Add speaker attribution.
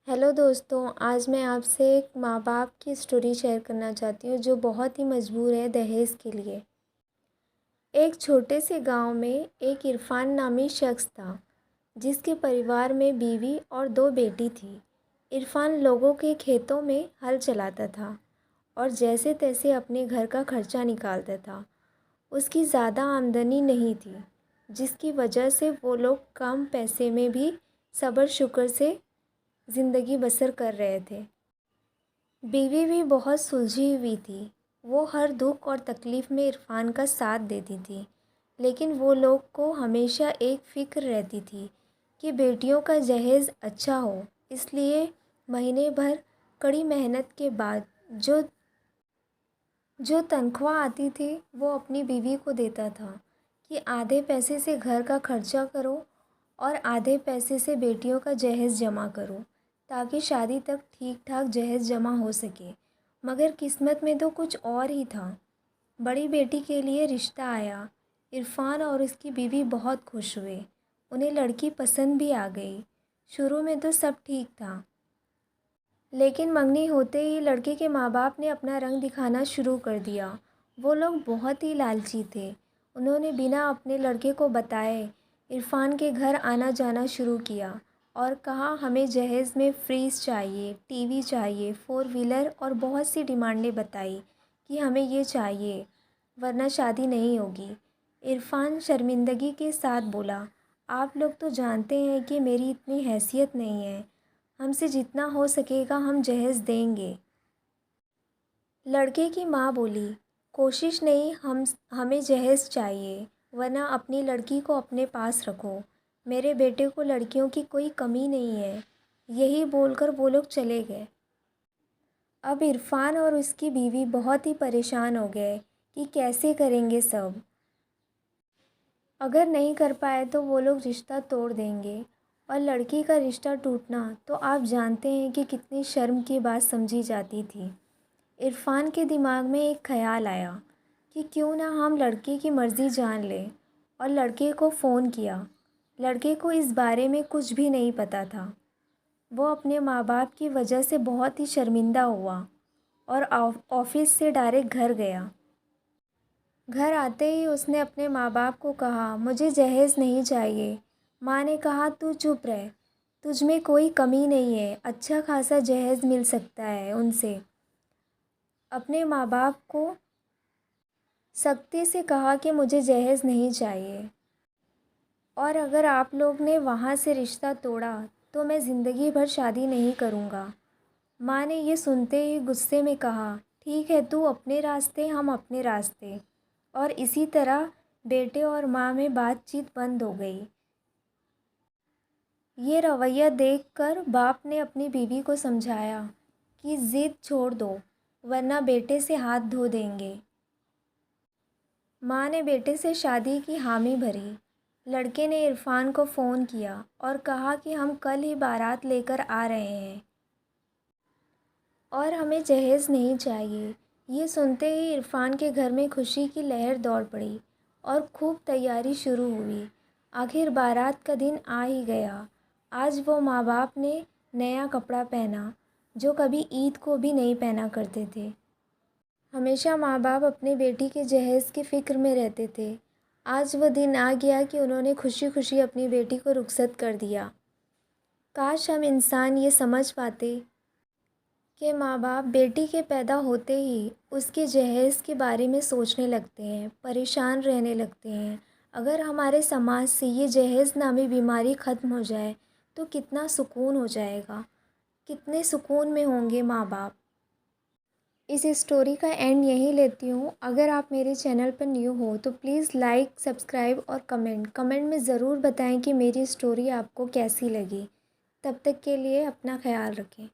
Speaker 1: Hello दोस्तों, आज मैं आपसे एक माँ बाप की स्टोरी शेयर करना चाहती हूँ जो बहुत ही मजबूर है दहेज के लिए। एक छोटे से गांव में एक इरफान नामी शख्स था जिसके परिवार में बीवी और दो बेटी थी। इरफान लोगों के खेतों में हल चलाता था और जैसे तैसे अपने घर का खर्चा निकालता था। उसकी ज़्यादा आमदनी नहीं थी जिसकी वजह से वो लोग कम पैसे में भी सब्र शुक्र से ज़िंदगी बसर कर रहे थे। बीवी भी बहुत सुलझी हुई थी। वो हर दुख और तकलीफ़ में इरफान का साथ देती थी, लेकिन वो लोग को हमेशा एक फ़िक्र रहती थी कि बेटियों का जहेज़ अच्छा हो। इसलिए महीने भर कड़ी मेहनत के बाद जो जो तनख्वाह आती थी वो अपनी बीवी को देता था कि आधे पैसे से घर का खर्चा करो और आधे पैसे से बेटियों का जहेज़ जमा करो ताकि शादी तक ठीक ठाक जहेज़ जमा हो सके। मगर किस्मत में तो कुछ और ही था। बड़ी बेटी के लिए रिश्ता आया। इरफान और उसकी बीवी बहुत खुश हुए। उन्हें लड़की पसंद भी आ गई। शुरू में तो सब ठीक था, लेकिन मंगनी होते ही लड़के के माँ बाप ने अपना रंग दिखाना शुरू कर दिया। वो लोग बहुत ही लालची थे। उन्होंने बिना अपने लड़के को बताए इरफान के घर आना जाना शुरू किया और कहा हमें जहेज़ में फ्रीज़ चाहिए, टीवी चाहिए, 4 व्हीलर और बहुत सी डिमांडें बताई कि हमें ये चाहिए वरना शादी नहीं होगी। इरफान शर्मिंदगी के साथ बोला, आप लोग तो जानते हैं कि मेरी इतनी हैसियत नहीं है। हमसे जितना हो सकेगा हम जहेज़ देंगे। लड़के की माँ बोली, कोशिश नहीं, हमें जहेज़ चाहिए वरना अपनी लड़की को अपने पास रखो। मेरे बेटे को लड़कियों की कोई कमी नहीं है। यही बोलकर वो लोग चले गए। अब इरफान और उसकी बीवी बहुत ही परेशान हो गए कि कैसे करेंगे सब। अगर नहीं कर पाए तो वो लोग रिश्ता तोड़ देंगे और लड़की का रिश्ता टूटना तो आप जानते हैं कि कितनी शर्म की बात समझी जाती थी। इरफान के दिमाग में एक ख़याल आया कि क्यों ना हम लड़के की मर्ज़ी जान लें, और लड़के को फ़ोन किया। लड़के को इस बारे में कुछ भी नहीं पता था। वो अपने माँ बाप की वजह से बहुत ही शर्मिंदा हुआ और ऑफिस से डायरेक्ट घर गया। घर आते ही उसने अपने माँ बाप को कहा, मुझे जहेज़ नहीं चाहिए। माँ ने कहा, तू चुप रह, तुझ में कोई कमी नहीं है, अच्छा खासा जहेज़ मिल सकता है उनसे। अपने माँ बाप को सख्ती से कहा कि मुझे जहेज़ नहीं चाहिए, और अगर आप लोग ने वहाँ से रिश्ता तोड़ा तो मैं ज़िंदगी भर शादी नहीं करूँगा। माँ ने ये सुनते ही गुस्से में कहा, ठीक है, तू अपने रास्ते, हम अपने रास्ते। और इसी तरह बेटे और माँ में बातचीत बंद हो गई। ये रवैया देखकर बाप ने अपनी बीवी को समझाया कि ज़िद छोड़ दो वरना बेटे से हाथ धो देंगे। माँ ने बेटे से शादी की हामी भरी। लड़के ने इरफान को फ़ोन किया और कहा कि हम कल ही बारात लेकर आ रहे हैं और हमें जहेज़ नहीं चाहिए। ये सुनते ही इरफान के घर में खुशी की लहर दौड़ पड़ी और खूब तैयारी शुरू हुई। आखिर बारात का दिन आ ही गया। आज वो माँ बाप ने नया कपड़ा पहना जो कभी ईद को भी नहीं पहना करते थे। हमेशा माँ बाप अपने बेटी के जहेज़ की फ़िक्र में रहते थे। आज वो दिन आ गया कि उन्होंने खुशी खुशी अपनी बेटी को रुखसत कर दिया। काश हम इंसान ये समझ पाते कि माँ बाप बेटी के पैदा होते ही उसके जहेज़ के बारे में सोचने लगते हैं, परेशान रहने लगते हैं। अगर हमारे समाज से ये जहेज़ नामी बीमारी ख़त्म हो जाए तो कितना सुकून हो जाएगा, कितने सुकून में होंगे माँ बाप। इस स्टोरी का एंड यहीं लेती हूँ। अगर आप मेरे चैनल पर न्यू हो तो प्लीज़ लाइक, सब्सक्राइब और कमेंट में ज़रूर बताएं कि मेरी स्टोरी आपको कैसी लगी। तब तक के लिए अपना ख्याल रखें।